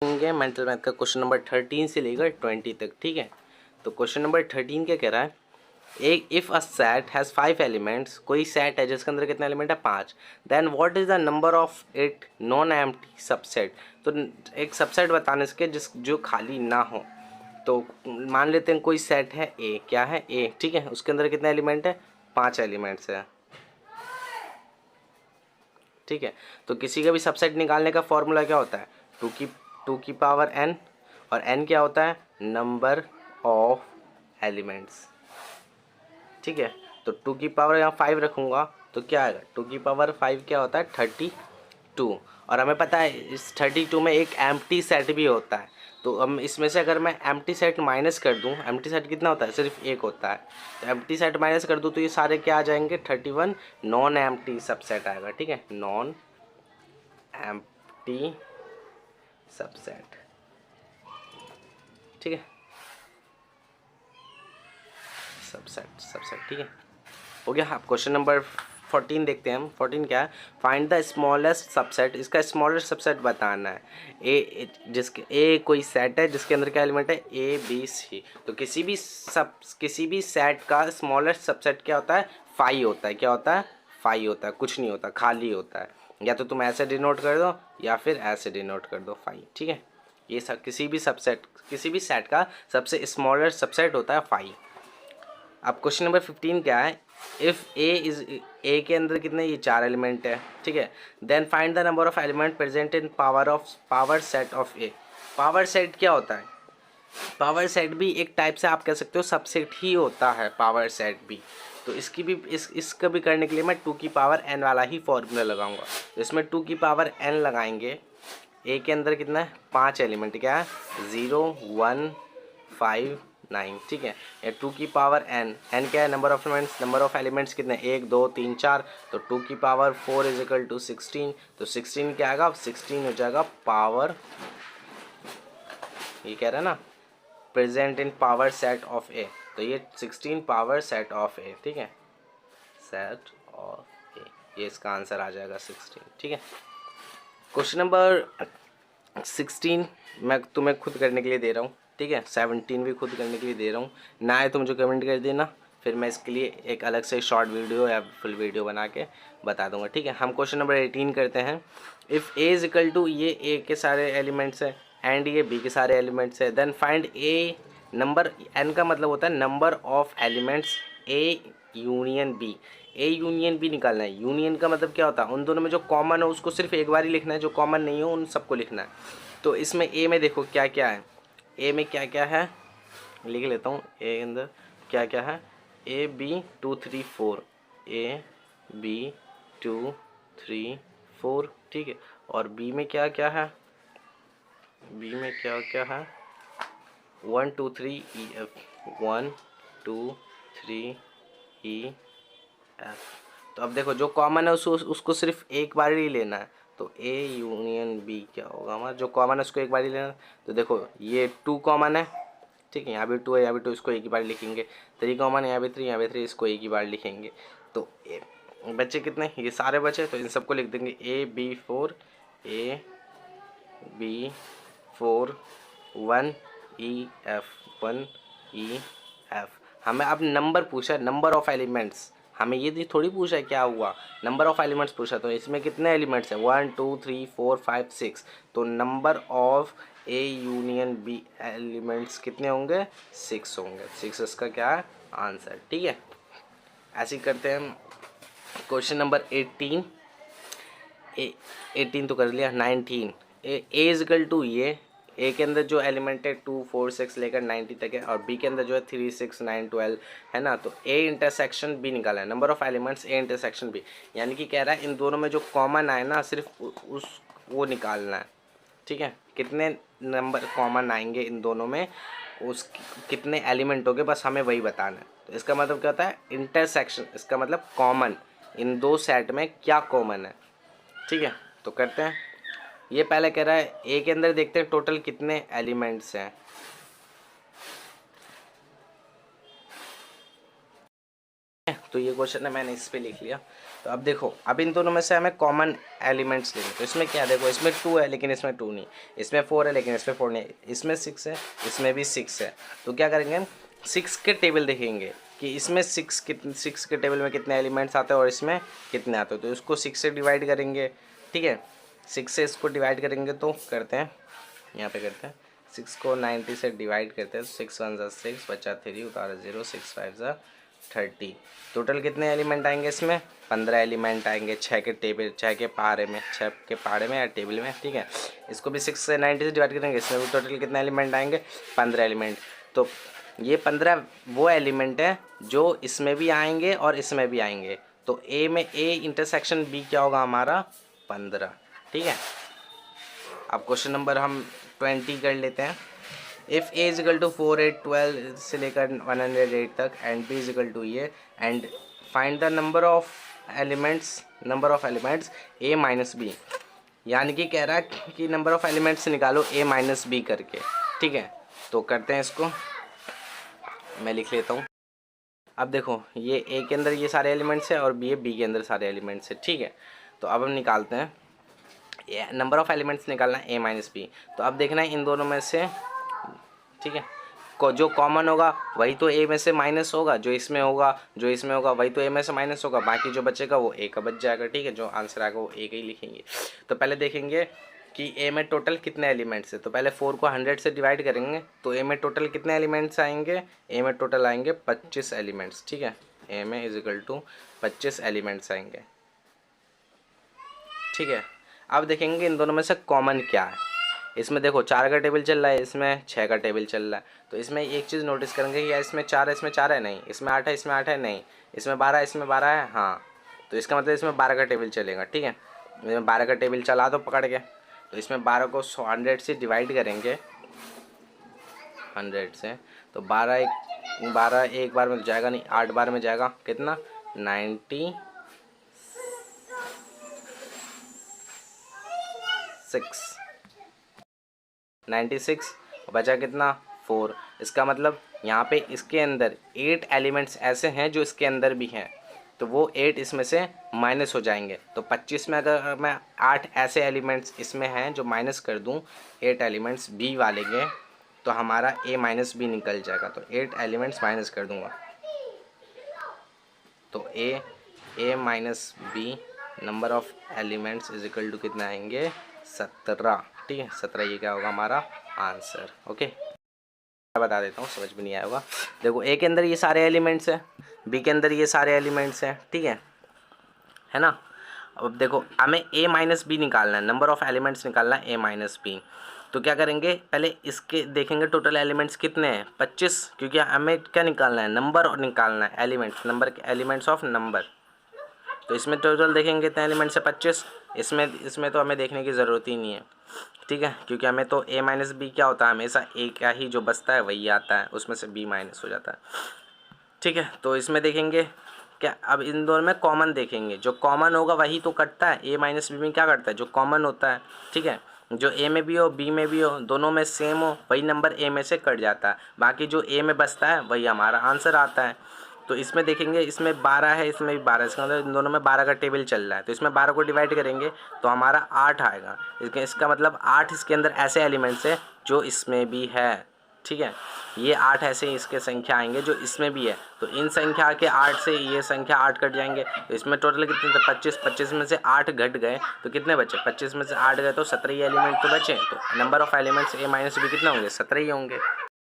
Mental math का question number 13 से लेकर 20 तक, ठीक है। तो क्वेश्चन नंबर 13 क्या कह रहा है, एक if a set has 5 elements, कोई सेट है जिसके अंदर कितने एलिमेंट है 5, then what is the number of it non empty subset. तो एक सबसेट बताने के जो खाली ना हो, तो मान लेते हैं कोई सेट है ए, क्या है ए, ठीक है, उसके अंदर कितने एलिमेंट है 5 एलिमेंट्स है, ठीक है। तो किसी का भी सबसेट निकालने का फॉर्मूला क्या होता है, टू की पावर एन, और एन क्या होता है नंबर ऑफ एलिमेंट्स, ठीक है। तो 2 की पावर यहाँ 5 रखूँगा तो क्या आएगा, 2 की पावर 5 क्या होता है 32, और हमें पता है इस 32 में एक एम्प्टी सेट भी होता है। तो हम इसमें से अगर मैं एम्प्टी सेट माइनस कर दूं, एम्प्टी सेट कितना होता है सिर्फ एक होता है, तो एम्प्टी सेट माइनस कर दूं तो ये सारे क्या आ जाएंगे 31 नॉन एम्प्टी सबसेट आएगा, ठीक है, नॉन एम्प्टी सबसेट, ठीक है, सबसेट, ठीक है, हो गया। आप क्वेश्चन नंबर 14 देखते हैं हम। 14 क्या है, फाइंड द स्मॉलेस्ट सबसेट, इसका स्मॉलेस्ट सबसेट बताना है। ए कोई सेट है जिसके अंदर क्या एलिमेंट है ए बी सी, तो किसी भी सेट का स्मॉलेस्ट सबसेट क्या होता है 5 होता है, क्या होता है 5 होता है, कुछ नहीं होता, खाली होता है, या तो तुम ऐसे डिनोट कर दो या फिर ऐसे डिनोट कर दो 5, ठीक है। ये सब किसी भी सेट का सबसे स्मॉलेस्ट सबसेट होता है 5। अब क्वेश्चन नंबर 15 क्या है, इफ़ ए के अंदर कितने ये 4 एलिमेंट है, ठीक है, then find the number of element present in power set of A. Power set क्या होता है, पावर सेट भी एक टाइप से आप कह सकते हो सबसेट ही होता है पावर सेट भी। तो इसकी भी इसका भी करने के लिए मैं 2 की पावर n वाला ही फॉर्मूला लगाऊंगा। इसमें 2 की पावर n लगाएंगे, ए के अंदर कितना है 5 एलिमेंट, क्या है 0 1 5 9, ठीक है। 2 की पावर n क्या है नंबर ऑफ एलिमेंट्स कितने 1 2 3 4, तो 2 की पावर 4 इज इक्वल टू 16, तो 16 क्या आएगा 16 हो जाएगा पावर, ये कह रहा है ना present in power set of A, तो ये 16 पावर सेट ऑफ ए, ठीक है, सेट ऑफ ए, ये इसका आंसर आ जाएगा 16, ठीक है। क्वेश्चन नंबर 16 मैं तुम्हें खुद करने के लिए दे रहा हूँ, ठीक है, 17 भी खुद करने के लिए दे रहा हूँ, ना आए तो मुझे कमेंट कर देना, फिर मैं इसके लिए एक अलग से शॉर्ट वीडियो या फुल वीडियो बना के बता दूंगा, ठीक है। हम क्वेश्चन नंबर 18 करते हैं, if A is equal to ये ए के सारे एलिमेंट्स है एंड ये बी के सारे एलिमेंट्स है, then find A number, n का मतलब होता है number of elements A union B, A union B निकालना है। यूनियन का मतलब क्या होता है, उन दोनों में जो कॉमन है उसको सिर्फ एक बार ही लिखना है, जो कॉमन नहीं हो उन सबको लिखना है। तो इसमें ए में देखो क्या क्या है, ए में क्या क्या है लिख लेता हूँ, ए के अंदर क्या क्या है, ए बी 2 3 4, ए बी 2 3 4, ठीक है, और बी में क्या क्या है, बी में क्या क्या है 1 2 3 ई एफ, 1 2 3 ई एफ। तो अब देखो जो कॉमन है उसको सिर्फ एक बार ही लेना है, तो ए यूनियन बी क्या होगा हमारा, जो कॉमन है उसको एक बार ही लेना है। तो देखो ये 2 कॉमन है, ठीक है, यहाँ भी 2 है, यहाँ भी 2, इसको एक ही बार लिखेंगे। 3 कॉमन है, यहाँ भी 3, यहाँ भी 3, इसको एक ही बार लिखेंगे। तो बच्चे कितने, ये सारे बचे, तो इन सबको लिख देंगे A B 4, A B 4 1 E F 1 E F. हमें अब नंबर पूछा है, नंबर ऑफ एलिमेंट्स, हमें ये नहीं थोड़ी पूछा है क्या हुआ, नंबर ऑफ एलिमेंट्स पूछा। तो इसमें कितने एलिमेंट्स हैं 1 2 3 4 5 6, तो number of A union B elements कितने होंगे 6 होंगे, 6 इसका क्या है आंसर, ठीक है। ऐसे ही करते हैं क्वेश्चन नंबर 18, 18 तो कर लिया, 19 ए इजकल टू ये ए के अंदर जो एलिमेंट है 2 4 6 लेकर 90 तक है, और बी के अंदर जो है 3 6 9 12 है ना। तो ए इंटरसेक्शन बी निकाला है, number of elements A intersection B, यानी कि कह रहा है इन दोनों में जो कॉमन आए ना सिर्फ उस वो निकालना है, ठीक है। कितने नंबर कॉमन आएंगे इन दोनों में, उस कितने एलिमेंट होंगे बस हमें वही बताना है। तो इसका मतलब क्या होता है इंटरसेक्शन, इसका मतलब कॉमन, इन दो सेट में क्या कॉमन है, ठीक है। तो करते हैं, ये पहले कह रहा है ए के अंदर देखते हैं टोटल कितने एलिमेंट्स हैं, तो ये क्वेश्चन है मैंने इस पे लिख लिया। तो अब देखो, अब इन दोनों में से हमें कॉमन एलिमेंट्स लेंगे। तो इसमें क्या, देखो इसमें 2 है लेकिन इसमें 2 नहीं, इसमें 4 है लेकिन इसमें 4 नहीं, इसमें 6 है, इसमें भी 6 है। तो क्या करेंगे, 6 के टेबल देखेंगे कि इसमें 6 के टेबल में कितने एलिमेंट्स आते हैं और इसमें कितने आते हैं। तो इसको 6 से डिवाइड करेंगे, ठीक है, 6 से इसको डिवाइड करेंगे तो करते हैं, यहाँ पे करते हैं 6 को 90 से डिवाइड करते हैं। 6 1 ज़ा 6, बचा 3, उतारा 0, 6 5 ज़ा 30। टोटल कितने एलिमेंट आएंगे इसमें, 15 एलिमेंट आएंगे 6 के टेबल, 6 के पहाड़े में या टेबल में, ठीक है। इसको भी 6 से 90 से डिवाइड करेंगे, इसमें भी टोटल कितने एलिमेंट आएंगे, 15 एलिमेंट। तो ये 15 वो एलिमेंट है जो इसमें भी आएंगे और इसमें भी आएंगे। तो ए में ए इंटरसेक्शन बी क्या होगा हमारा, 15, ठीक है। अब क्वेश्चन नंबर हम 20 कर लेते हैं। If A is equal to 4 8 12 से लेकर 108 तक and B is equal to ये, and find the number of elements A minus B. यानी कि कह रहा है कि नंबर ऑफ एलिमेंट्स निकालो ए माइनस बी करके, ठीक है। तो करते हैं इसको, मैं लिख लेता हूँ। अब देखो, ये ए के अंदर ये सारे एलिमेंट्स है और बी के अंदर सारे एलिमेंट्स है, ठीक है। तो अब हम निकालते हैं, नंबर ऑफ एलिमेंट्स निकालना है ए माइनस बी। तो अब देखना है इन दोनों में से, ठीक है, जो कॉमन होगा वही तो ए में से माइनस होगा, जो इसमें होगा वही तो ए में से माइनस होगा, बाकी जो बचेगा वो ए का बच जाएगा, ठीक है। जो आंसर आएगा वो ए का ही लिखेंगे। तो पहले देखेंगे कि ए में टोटल कितने एलिमेंट्स है। तो पहले 4 को 100 से डिवाइड करेंगे तो ए में टोटल कितने एलिमेंट्स आएंगे, ए में टोटल आएंगे 25 एलिमेंट्स, ठीक है। ए में इज इक्वल टू 25 एलिमेंट्स आएंगे, ठीक है। अब देखेंगे इन दोनों में से कॉमन क्या है। इसमें देखो 4 का टेबल चल रहा है, इसमें 6 का टेबल चल रहा है। तो इसमें एक चीज़ नोटिस करेंगे कि यार इसमें 4 है, इसमें 4 है, नहीं, इसमें 8 है, इसमें 8 है, नहीं, इसमें 12 है, इसमें 12 है, हाँ। तो इसका मतलब इसमें 12 का टेबल चलेगा, ठीक है। इसमें 12 का टेबल चला दो पकड़ के। तो इसमें 12 को 100 से डिवाइड करेंगे, 100 से, तो 12 एक बार में जाएगा नहीं, 8 बार में जाएगा, कितना, 96, बचा कितना, 4। इसका मतलब यहाँ पे इसके अंदर 8 एलिमेंट्स ऐसे हैं जो इसके अंदर भी हैं, तो वो 8 इसमें से माइनस हो जाएंगे। तो 25 में अगर मैं 8 ऐसे एलिमेंट्स इसमें हैं जो माइनस कर दूँ 8 एलिमेंट्स बी वाले के, तो हमारा ए माइनस बी निकल जाएगा। तो 8 एलिमेंट्स माइनस कर दूँगा, तो A minus B number of elements is equal to कितना आएंगे, 17, ठीक है। 17 ये क्या होगा हमारा आंसर, ओके। बता देता हूँ, समझ में नहीं आया होगा। देखो ए के अंदर ये सारे एलिमेंट्स हैं, बी के अंदर ये सारे एलिमेंट्स हैं, ठीक है ना। अब देखो हमें ए माइनस बी निकालना है, नंबर ऑफ एलिमेंट्स निकालना है ए माइनस बी। तो क्या करेंगे, पहले इसके देखेंगे टोटल एलिमेंट्स कितने हैं, 25, क्योंकि हमें क्या निकालना है, नंबर और निकालना है एलिमेंट्स, एलिमेंट्स ऑफ नंबर। तो इसमें टोटल देखेंगे कितने एलिमेंट्स है, 25। इसमें तो हमें देखने की ज़रूरत ही नहीं है, ठीक है, क्योंकि हमें तो ए माइनस बी क्या होता है, हमेशा ए का ही जो बचता है वही आता है, उसमें से बी माइनस हो जाता है, ठीक है। तो इसमें देखेंगे क्या, अब इन दोनों में कॉमन देखेंगे, जो कॉमन होगा वही तो कटता है, ए माइनस बी में क्या कटता है, जो कॉमन होता है, ठीक है। जो ए में भी हो बी में भी हो, दोनों में सेम हो, वही नंबर ए में से कट जाता है, बाकी जो ए में बचता है वही हमारा आंसर आता है। तो इसमें देखेंगे, इसमें 12 है, इसमें भी 12, इसका मतलब इन दोनों में 12 का टेबल चल रहा है। तो इसमें 12 को डिवाइड करेंगे तो हमारा 8 आएगा। इसका मतलब 8 इसके अंदर ऐसे एलिमेंट्स है जो इसमें भी है, ठीक है। ये 8 ऐसे ही इसके संख्या आएंगे जो इसमें भी है। तो इन संख्या के 8 से ये संख्या 8 कट जाएंगे। तो इसमें टोटल कितने थे, 25 में से 8 घट गए तो कितने बचे, 25 में से 8 गए तो 17 एलिमेंट तो बचे। तो number of elements A minus B कितने होंगे, 17 ही होंगे।